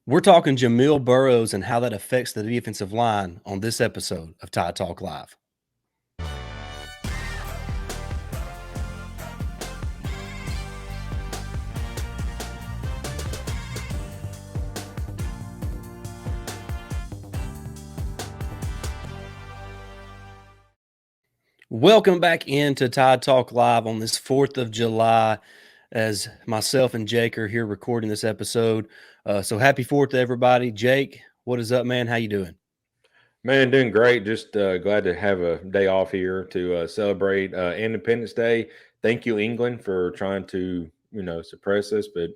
We're talking Jamil Burroughs and how that affects the defensive line on this episode of Tide Talk Live. Welcome back into Tide Talk Live on this 4th of July as myself and Jake are here recording this episode. So happy 4th to everybody. Jake, what is up, man? How you doing? Man, doing great. Just glad to have a day off here to celebrate Independence Day. Thank you, England, for trying to suppress us, but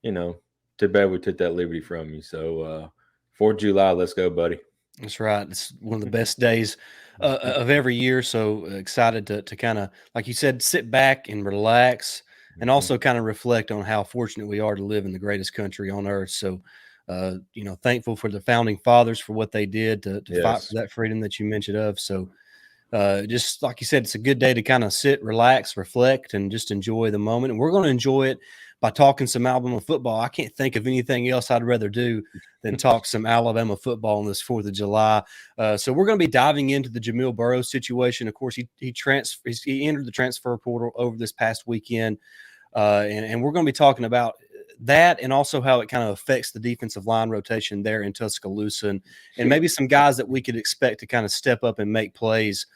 you know, too bad we took that liberty from you. So 4th of July, let's go, buddy. That's right. It's one of the best days of every year. So excited to kind of, like you said, sit back and relax and Mhm. also kind of reflect on how fortunate we are to live in the greatest country on earth. So, thankful for the founding fathers for what they did to fight for Yes. that freedom that you mentioned of. So, just like you said, it's a good day to kind of sit, relax, reflect, and just enjoy the moment. And we're going to enjoy it by talking some Alabama football. I can't think of anything else I'd rather do than talk some Alabama football on this 4th of July. So we're going to be diving into the Jamil Burroughs situation. Of course, he entered the transfer portal over this past weekend, and we're going to be talking about that and also how it kind of affects the defensive line rotation there in Tuscaloosa and maybe some guys that we could expect to kind of step up and make plays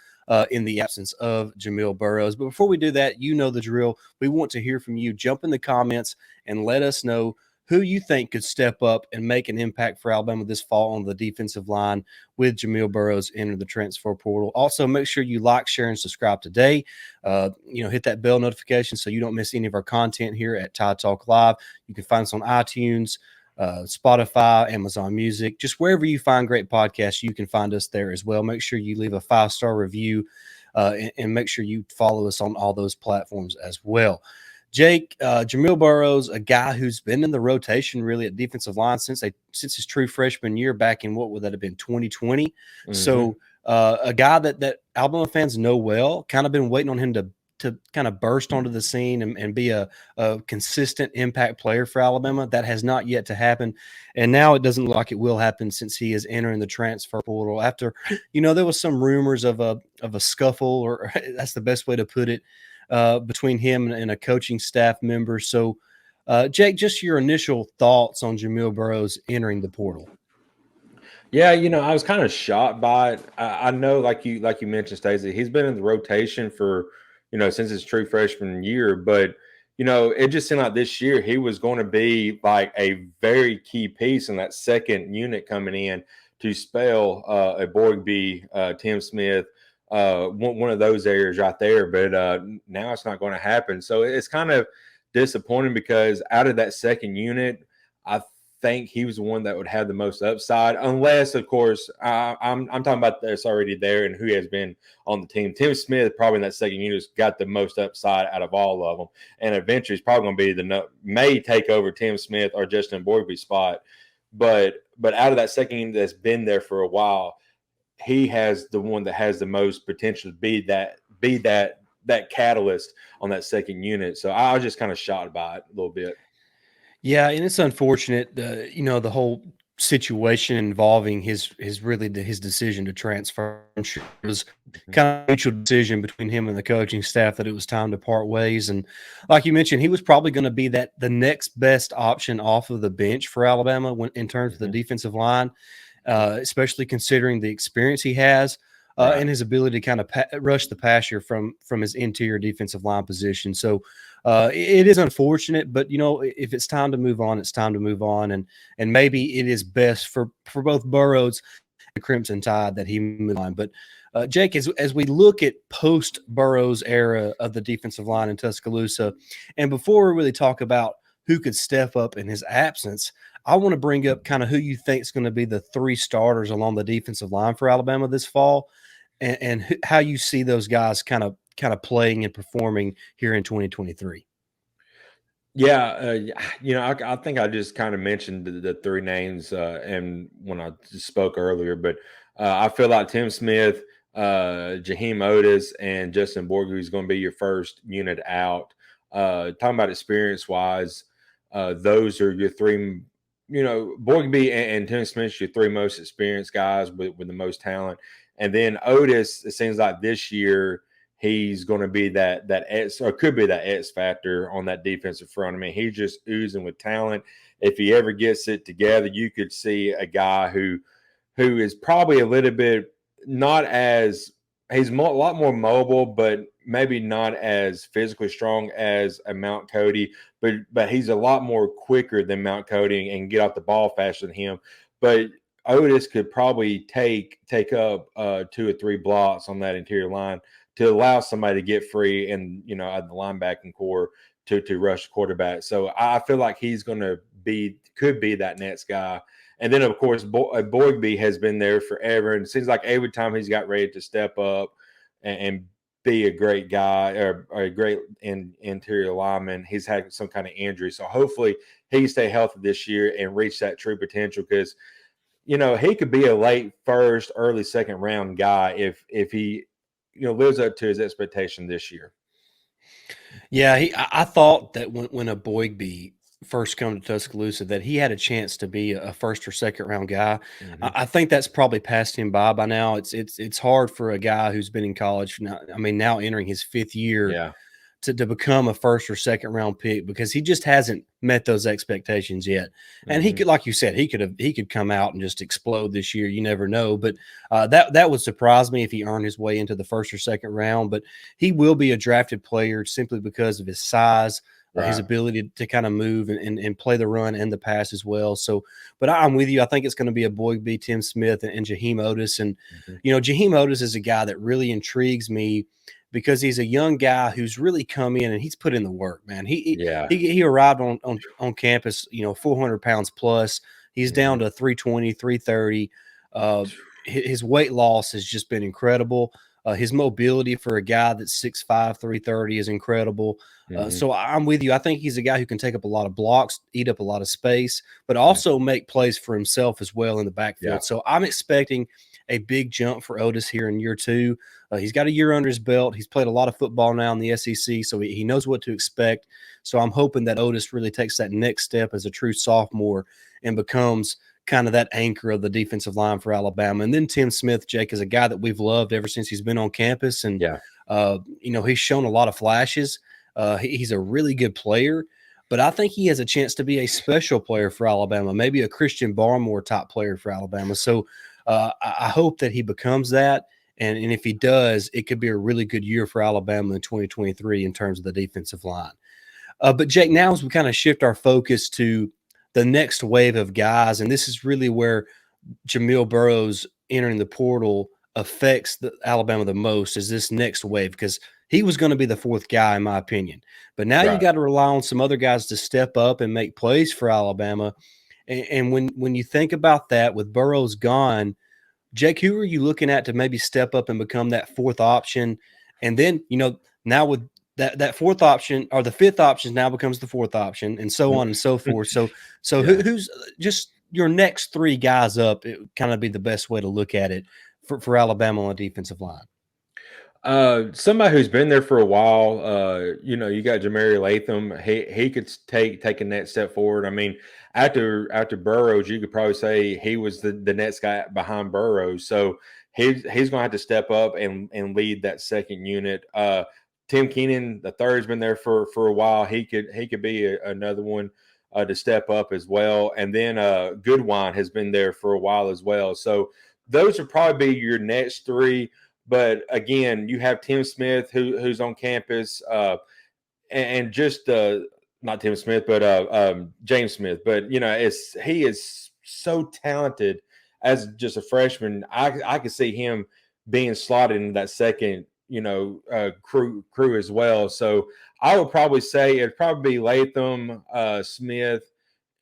in the absence of Jamil Burroughs. But before we do that, you know the drill. We want to hear from you. Jump in the comments and let us know who you think could step up and make an impact for Alabama this fall on the defensive line with Jamil Burroughs enter the transfer portal. Also, make sure you like, share, and subscribe today. Hit that bell notification so you don't miss any of our content here at Tide Talk Live. You can find us on iTunes, Spotify, Amazon Music, just wherever you find great podcasts, you can find us there as well. Make sure you leave a 5-star review and make sure you follow us on all those platforms as well. Jake, Jamil Burroughs, a guy who's been in the rotation really at defensive line since his true freshman year back in what would that have been 2020. Hmm. So a guy that Alabama fans know well, kind of been waiting on him to kind of burst onto the scene and be a consistent impact player for Alabama. That has not yet to happen. And now it doesn't look like it will happen since he is entering the transfer portal after, there was some rumors of a scuffle, or that's the best way to put it, between him and a coaching staff member. So, Jake, just your initial thoughts on Jamil Burroughs entering the portal. Yeah, I was kind of shocked by it. I know, like you mentioned, Stacey, he's been in the rotation for since his true freshman year, but it just seemed like this year he was going to be like a very key piece in that second unit coming in to spell Eboigbe, Tim Smith, one of those areas right there. But now it's not going to happen, so it's kind of disappointing because out of that second unit, I think he was the one that would have the most upside, unless, of course, I'm talking about that's already there and who has been on the team. Tim Smith, probably in that second unit, has got the most upside out of all of them, and eventually, he's probably going to be may take over Tim Smith or Justin Boybe's spot. But out of that second unit that's been there for a while, he has the one that has the most potential to be that catalyst on that second unit. So I was just kind of shocked by it a little bit. Yeah, and it's unfortunate, the whole situation involving his decision to transfer. I'm sure it was Mhm. kind of a mutual decision between him and the coaching staff that it was time to part ways. And like you mentioned, he was probably going to be the next best option off of the bench for Alabama in terms of the Mhm. defensive line, especially considering the experience he has. Right. And his ability to kind of rush the passer from his interior defensive line position. So it is unfortunate, but if it's time to move on, it's time to move on, and maybe it is best for both Burroughs and the Crimson Tide that he move on. But Jake, as we look at post Burroughs era of the defensive line in Tuscaloosa, and before we really talk about who could step up in his absence, I want to bring up kind of who you think is going to be the three starters along the defensive line for Alabama this fall, and how you see those guys kind of playing and performing here in 2023. Yeah, I think I just kind of mentioned the three names, and when I just spoke earlier, but I feel like Tim Smith, Jaheim Oatis, and Justin Borgu is going to be your first unit out. Talking about experience wise, those are your three. Eboigbe and Tim Smith, your three most experienced guys with the most talent. And then Oatis, it seems like this year he's going to be that X, or could be that X factor on that defensive front. I mean, he's just oozing with talent. If he ever gets it together, you could see a guy who is probably a little bit not as he's a lot more mobile, but maybe not as physically strong as a Mount Cody, but he's a lot more quicker than Mount Cody and get off the ball faster than him. But Oatis could probably take up 2 or 3 blocks on that interior line to allow somebody to get free and at the linebacking core to rush the quarterback. So I feel like he's going to could be that next guy. And then, of course, Eboigbe has been there forever. And it seems like every time he's got ready to step up and be a great guy or a great interior lineman, he's had some kind of injury. So hopefully he can stay healthy this year and reach that true potential because, he could be a late first, early second round guy if he, lives up to his expectation this year. Yeah, I thought that when Eboigbe first come to Tuscaloosa that he had a chance to be a first or second round guy. Mm-hmm. I think that's probably passed him by now. It's hard for a guy who's been in college now. I mean, now entering his 5th year Yeah. to become a first or second round pick because he just hasn't met those expectations yet. And he could, like you said, he could come out and just explode this year. You never know. But that would surprise me if he earned his way into the first or second round. But he will be a drafted player simply because of his size. His ability to kind of move and play the run and the pass as well. So, but I'm with you. I think it's going to be Eboigbe, Tim Smith, and Jaheim Oatis. And, Jaheim Oatis is a guy that really intrigues me because he's a young guy who's really come in and he's put in the work, man. He arrived on campus, 400 pounds plus. He's down to 320, 330. His weight loss has just been incredible. His mobility for a guy that's 6'5", 330 is incredible. So I'm with you. I think he's a guy who can take up a lot of blocks, eat up a lot of space, but also make plays for himself as well in the backfield. Yeah. So I'm expecting a big jump for Oatis here in year 2. He's got a year under his belt. He's played a lot of football now in the SEC, so he knows what to expect. So I'm hoping that Oatis really takes that next step as a true sophomore and becomes kind of that anchor of the defensive line for Alabama. And then Tim Smith, Jake, is a guy that we've loved ever since he's been on campus. And, he's shown a lot of flashes. He's a really good player, but I think he has a chance to be a special player for Alabama, maybe a Christian Barmore type player for Alabama. So I hope that he becomes that. And if he does, it could be a really good year for Alabama in 2023 in terms of the defensive line. But Jake, now as we kind of shift our focus to the next wave of guys, and this is really where Jamil Burroughs entering the portal affects Alabama the most, is this next wave, because he was going to be the 4th guy, in my opinion. But now you got to rely on some other guys to step up and make plays for Alabama. And when you think about that, with Burroughs gone, Jake, who are you looking at to maybe step up and become that 4th option? And then, now with that 4th option, or the 5th option now becomes the 4th option, and so on and so forth. So who's just your next 3 guys up? It would kind of be the best way to look at it for Alabama on the defensive line. Somebody who's been there for a while, you got Jamari Latham. He could take a next step forward. I mean, after Burroughs, you could probably say he was the next guy behind Burroughs. So he's going to have to step up and lead that second unit. Tim Keenan, the third's been there for a while. He could be another one to step up as well. And then Goodwine has been there for a while as well. So those would probably be your next 3. But again, you have Tim Smith who's on campus, and just not Tim Smith, but James Smith. But he is so talented as just a freshman. I could see him being slotted in that second crew as well. So I would probably say it'd probably be Latham, Smith,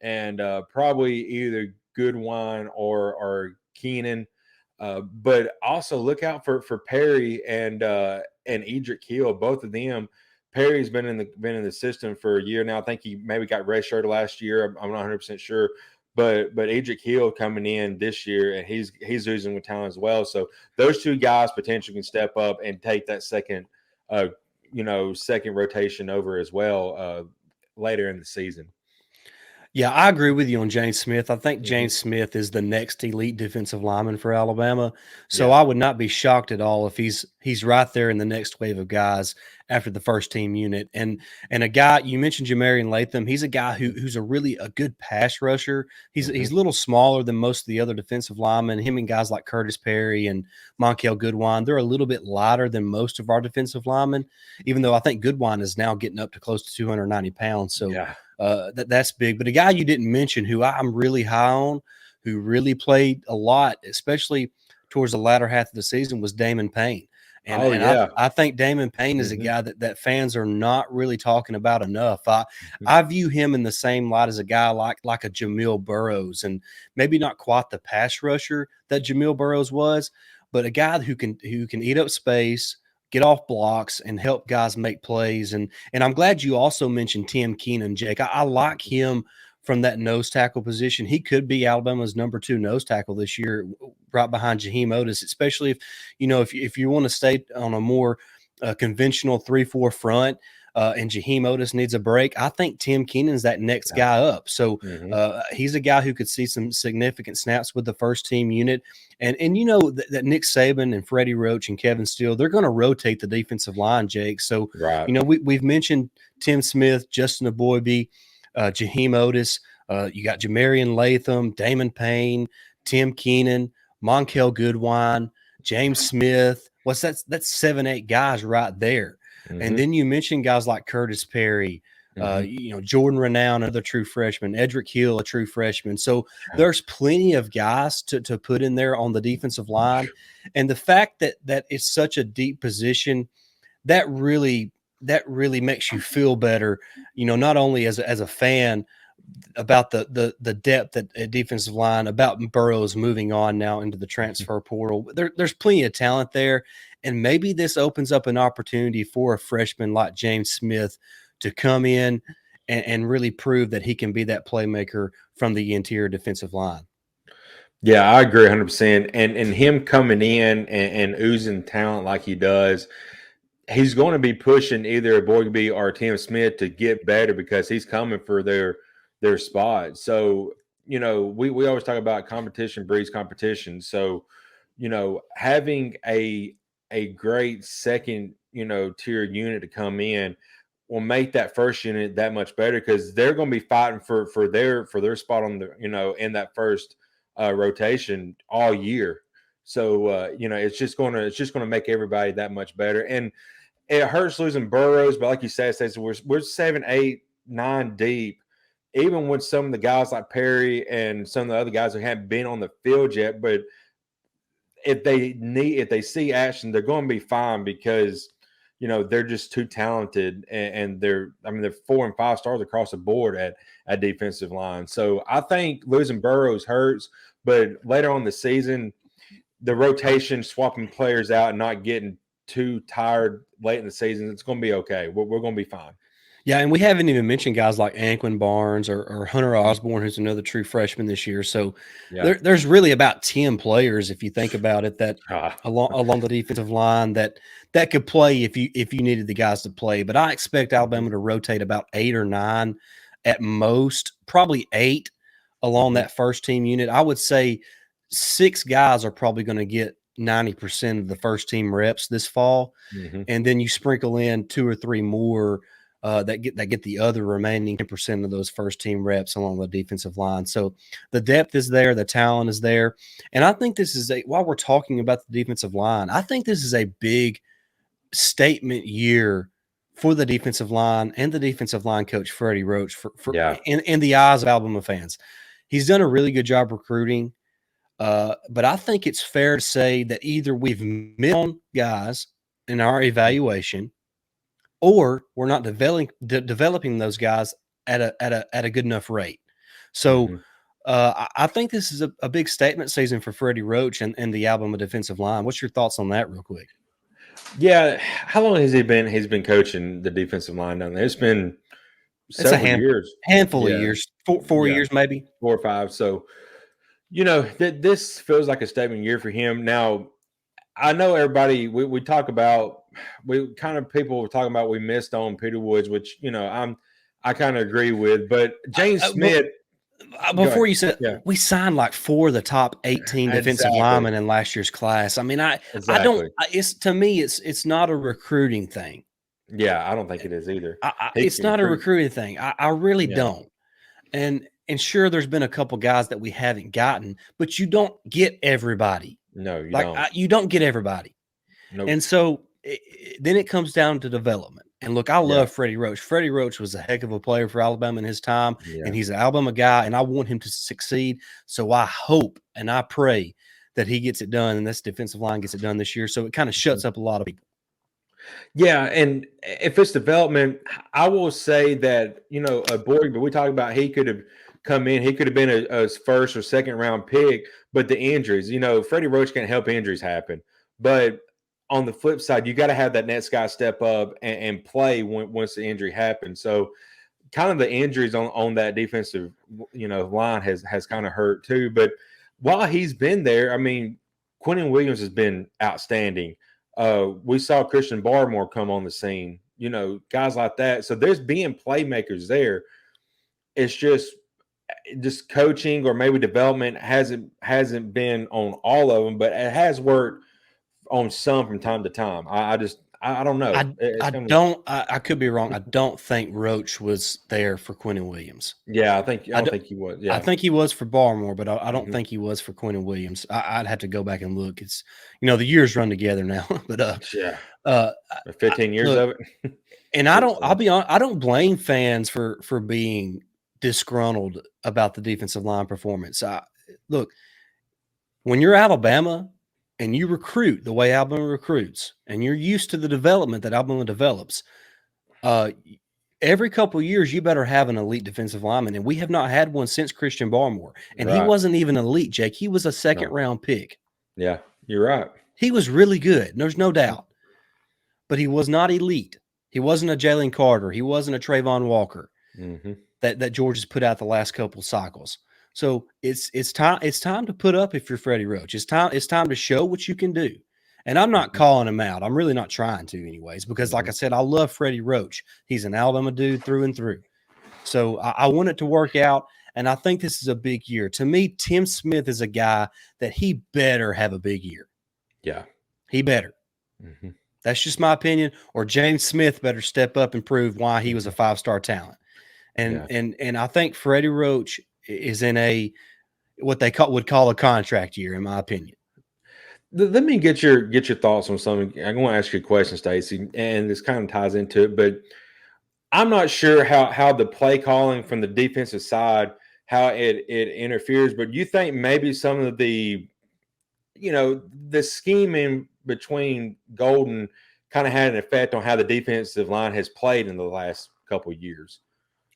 and probably either Goodwine or Keenan. But also look out for Perry and Edric Hill. Both of them. Perry's been in the system for a year now. I think he maybe got redshirted last year. I'm not 100% sure. But Edric Hill coming in this year, and he's oozing with talent as well. So those 2 guys potentially can step up and take that second rotation over as well later in the season. Yeah, I agree with you on James Smith. I think Hmm. James Smith is the next elite defensive lineman for Alabama. So Yeah. I would not be shocked at all if he's right there in the next wave of guys after the first team unit. And a guy you mentioned, Jamarian Latham, he's a guy who's a good pass rusher. He's Hmm. a little smaller than most of the other defensive linemen. Him and guys like Curtis Perry and Monkel Goodwine, they're a little bit lighter than most of our defensive linemen, even though I think Goodwine is now getting up to close to 290 pounds. So Yeah. that's big. But a guy you didn't mention who I'm really high on, who really played a lot, especially towards the latter half of the season, was Damon Payne. And Oh and I yeah. I think Damon Payne is a Hmm. guy that fans are not really talking about enough. Hmm. I view him in the same light as a guy like a Jamil Burroughs, and maybe not quite the pass rusher that Jamil Burroughs was, but a guy who can eat up space, get off blocks, and help guys make plays. And I'm glad you also mentioned Tim Keenan, Jake. I like him from that nose tackle position. He could be Alabama's number 2 nose tackle this year, right behind Jaheim Oatis, especially if you want to stay on a more conventional 3-4 front. And Jaheim Oatis needs a break. I think Tim Keenan's that next Yeah. guy up. So Hmm. he's a guy who could see some significant snaps with the first team unit. And that Nick Saban and Freddie Roach and Kevin Steele, they're going to rotate the defensive line, Jake. So, Right. we've mentioned Tim Smith, Justin Eboigbe, Jaheim Oatis. You got Jamarian Latham, Damon Payne, Tim Keenan, Monkel Goodwine, James Smith. What's that? That's 7, 8 guys right there. And Hmm. then you mentioned guys like Curtis Perry, Hmm. Jordan Renown, another true freshman, Edric Hill, a true freshman. So Yeah. there's plenty of guys to put in there on the defensive line. And the fact that it's such a deep position, that really makes you feel better, not only as a fan about the depth at defensive line, about Burrows moving on now into the transfer portal. There's plenty of talent there, and maybe this opens up an opportunity for a freshman like James Smith to come in and really prove that he can be that playmaker from the interior defensive line. Yeah, I agree 100%. And him coming in and oozing talent like he does, he's going to be pushing either Eboigbe or Tim Smith to get better because he's coming for their spot. So, we always talk about competition breeds competition. So, having a great second, tier unit to come in will make that first unit that much better because they're going to be fighting for their spot on the, in that first rotation all year. So it's just gonna make everybody that much better. And it hurts losing Burrows, but like you said, we're 7, 8, 9 deep. Even with some of the guys like Perry and some of the other guys who haven't been on the field yet, but if they see action, they're going to be fine because they're just too talented, and they're 4 and 5 stars across the board at defensive line. So I think losing Burrows hurts, but later on in the season, the rotation, swapping players out, and not getting too tired late in the season, it's going to be okay. We're going to be fine. Yeah, and we haven't even mentioned guys like Anquin Barnes or Hunter Mhm. Osborne, who's another true freshman this year. So Yeah. there's really about 10 players, if you think about it, that Ah, along the defensive line that could play if you needed the guys to play. But I expect mhm, Alabama to rotate about 8 or 9 at most, probably 8 along mhm, that first team unit. I would say 6 guys are probably going to get 90% of the first team reps this fall, mhm. and then you sprinkle in 2 or 3 more that get the other remaining 10% of those first team reps along the defensive line. So the depth is there, the talent is there, and I think this is while we're talking about the defensive line, I think this is a big statement year for the defensive line and the defensive line coach Freddie Roach for Yeah. in the eyes of Alabama fans. He's done a really good job recruiting, but I think it's fair to say that either we've missed on guys in our evaluation, or we're not developing those guys at a good enough rate. So Mhm. I think this is a big statement season for Freddie Roach and the Alabama defensive line. What's your thoughts on that, real quick? Yeah. How long has he been? He's been coaching the defensive line down there. It's been It's a several years. handful of Yeah. years, 4 Yeah. years maybe. 4 or 5. So this feels like a statement year for him. Now I know everybody. We talk about we kind of people were talking about we missed on Peter Woods, which I kind of agree with. But James Well, Smith. Before you said, yeah, we signed like 4 of the top 18 defensive exactly, linemen in last year's class. I mean, I don't. exactly. It's to me, it's not a recruiting thing. Yeah, I don't think it is either. He It's can not a recruit. recruiting thing. I really Yeah, don't. And sure, there's been a couple guys that we haven't gotten, but you don't get everybody. no, you Like don't. you don't get everybody. Nope. And so then it comes down to development. And look, I Yeah, love Freddie Roach. Freddie Roach was a heck of a player for Alabama in his time, yeah. and he's an Alabama guy, and I want him to succeed. So I hope and I pray that he gets it done, and this defensive line gets it done this year. So it kind of shuts up a lot of people. Yeah, and if it's development, I will say that Eboigbe, but we talk about he could have come in, he could have been a first or second round pick, but the injuries, Freddie Roach can't help injuries happen. But on the flip side, you got to have that next guy step up and play once the injury happens. So kind of the injuries on that defensive line has kind of hurt too. But while he's been there, I mean, Quentin Williams has been outstanding. We saw Christian Barmore come on the scene, guys like that. So there's being playmakers there. It's just coaching or maybe development hasn't been on all of them, but it has worked on some from time to time. I don't know. It's kind of, I could be wrong. I don't think Roach was there for Quentin Williams. yeah. I don't think he was. I Yeah. think he was for Barmore, but I don't Mhm. think he was for Quentin Williams. I'd have to go back and look. It's the years run together now. But Yeah. uh, 15 years look, of it. and I'll be honest, I don't blame fans for being disgruntled about the defensive line performance. Look, when you're Alabama and you recruit the way Alabama recruits, and you're used to the development that Alabama develops, every couple of years you better have an elite defensive lineman, and we have not had one since Christian Barmore, and he Right. wasn't even elite, Jake. He was a second No. round pick. Yeah, you're right. He was really good. There's no doubt, but he was not elite. He wasn't a Jalen Carter. He wasn't a Trayvon Walker Hmm. that George has put out the last couple cycles. So it's time to put up if you're Freddie Roach. It's time to show what you can do. And I'm not calling him out. I'm really not trying to, anyways, because like I said, I love Freddie Roach. He's an Alabama dude through and through. So I want it to work out. And I think this is a big year. To me, Tim Smith is a guy that he better have a big year. Yeah. He better. Hmm. That's just my opinion. Or James Smith better step up and prove why he was a 5-star talent. And Yeah. and I think Freddie Roach is in what they would call a contract year, in my opinion. Let me get your thoughts on something. I'm going to ask you a question, Stacey, and this kind of ties into it, but I'm not sure how the play calling from the defensive side, how it interferes, but you think maybe some of the scheming between Golden kind of had an effect on how the defensive line has played in the last couple of years.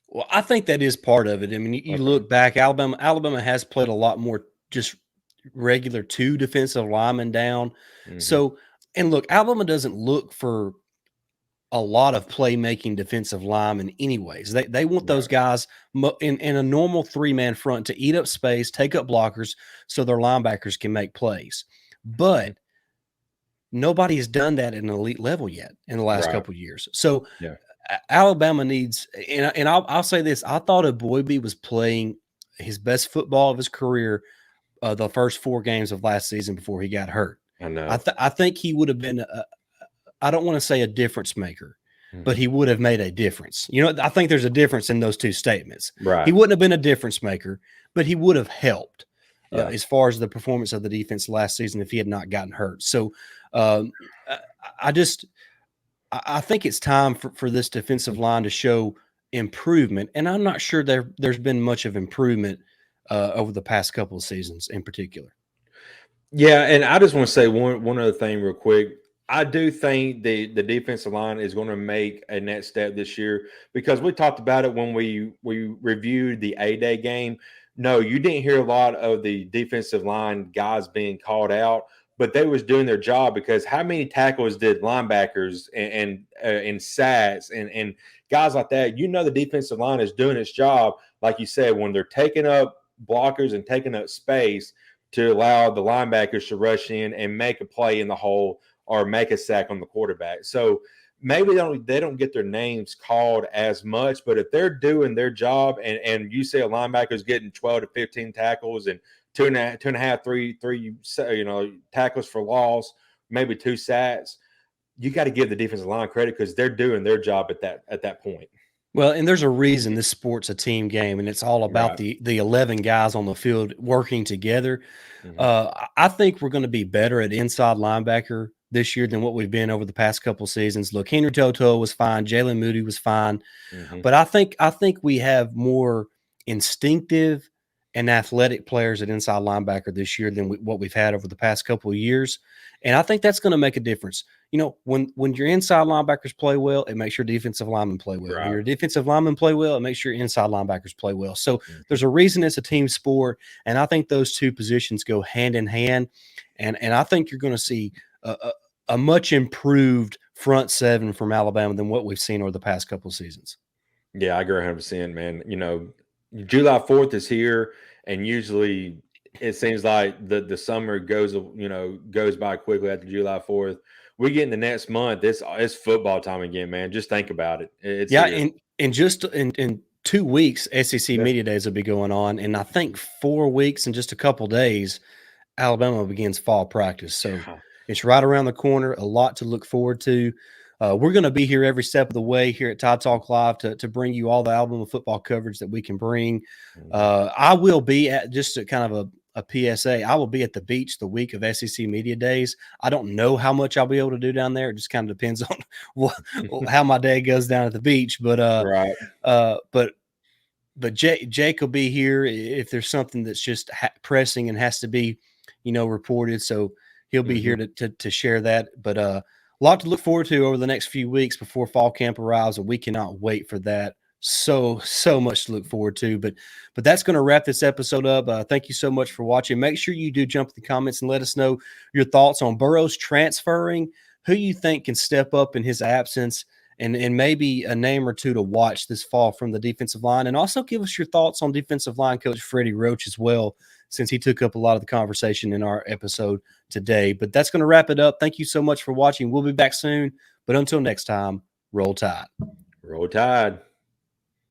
Well, I think that is part of it. I mean, you Okay. look back, Alabama has played a lot more just regular 2 defensive linemen down. Mm-hmm. So, and look, Alabama doesn't look for a lot of playmaking defensive linemen anyways. They want those guys in a normal 3-man front to eat up space, take up blockers so their linebackers can make plays. But nobody has done that at an elite level yet in the last couple of years. So Yeah. Alabama needs, and I'll say this: I thought Eboigbe was playing his best football of his career the first 4 games of last season before he got hurt. I know. I think he would have been. I don't want to say a difference maker, but he would have made a difference. I think there's a difference in those 2 statements. Right. He wouldn't have been a difference maker, but he would have helped Yeah. as far as the performance of the defense last season if he had not gotten hurt. So I think it's time for this defensive line to show improvement, and I'm not sure there's been much of improvement over the past couple of seasons in particular. Yeah, and I just want to say one other thing real quick. I do think the defensive line is going to make a next step this year because we talked about it when we reviewed the A-Day game. No, you didn't hear a lot of the defensive line guys being called out, but they was doing their job because how many tackles did linebackers and sacks and guys like that? The defensive line is doing its job, like you said, when they're taking up blockers and taking up space to allow the linebackers to rush in and make a play in the hole or make a sack on the quarterback. So maybe they don't get their names called as much, but if they're doing their job and you say a linebacker is getting 12 to 15 tackles and two and a half, three, tackles for loss, maybe 2 sacks, you got to give the defensive line credit because they're doing their job at that point. Well, and there's a reason this sport's a team game, and it's all about the 11 guys on the field working together. I think we're going to be better at inside linebacker this year than what we've been over the past couple of seasons. Look, Henry To'oTo'o was fine, Jalen Moody was fine, but I think we have more instinctive and athletic players at inside linebacker this year than what we've had over the past couple of years, and I think that's going to make a difference. You know, when your inside linebackers play well, it makes your defensive linemen play well. Right. When your defensive linemen play well, it makes your inside linebackers play well. So there's a reason it's a team sport, and I think those two positions go hand in hand. And I think you're going to see a much improved front seven from Alabama than what we've seen over the past couple of seasons. Yeah, I agree 100%, man. You know, July 4th is here, and usually it seems like the summer goes by quickly after July 4th. We get in the next month. It's football time again, man. Just think about it. It's in 2 weeks, SEC Media Days will be going on, and I think 4 weeks and just a couple days, Alabama begins fall practice. So it's right around the corner. A lot to look forward to. We're going to be here every step of the way here at Tide Talk Live to bring you all the Alabama football coverage that we can bring. I will be at just a kind of a PSA. I will be at the beach the week of SEC Media Days. I don't know how much I'll be able to do down there. It just kind of depends on how my day goes down at the beach. But Jake will be here if there's something that's just pressing and has to be, reported. So he'll be here to share that. But a lot to look forward to over the next few weeks before fall camp arrives, and we cannot wait for that. So much to look forward to, but that's going to wrap this episode up. Thank you so much for watching. Make sure you do jump in the comments and let us know your thoughts on Burroughs transferring, who you think can step up in his absence, and maybe a name or two to watch this fall from the defensive line. And also give us your thoughts on defensive line coach Freddie Roach as well, since he took up a lot of the conversation in our episode today. But that's going to wrap it up. Thank you so much for watching. We'll be back soon, but until next time, roll Tide. Roll Tide.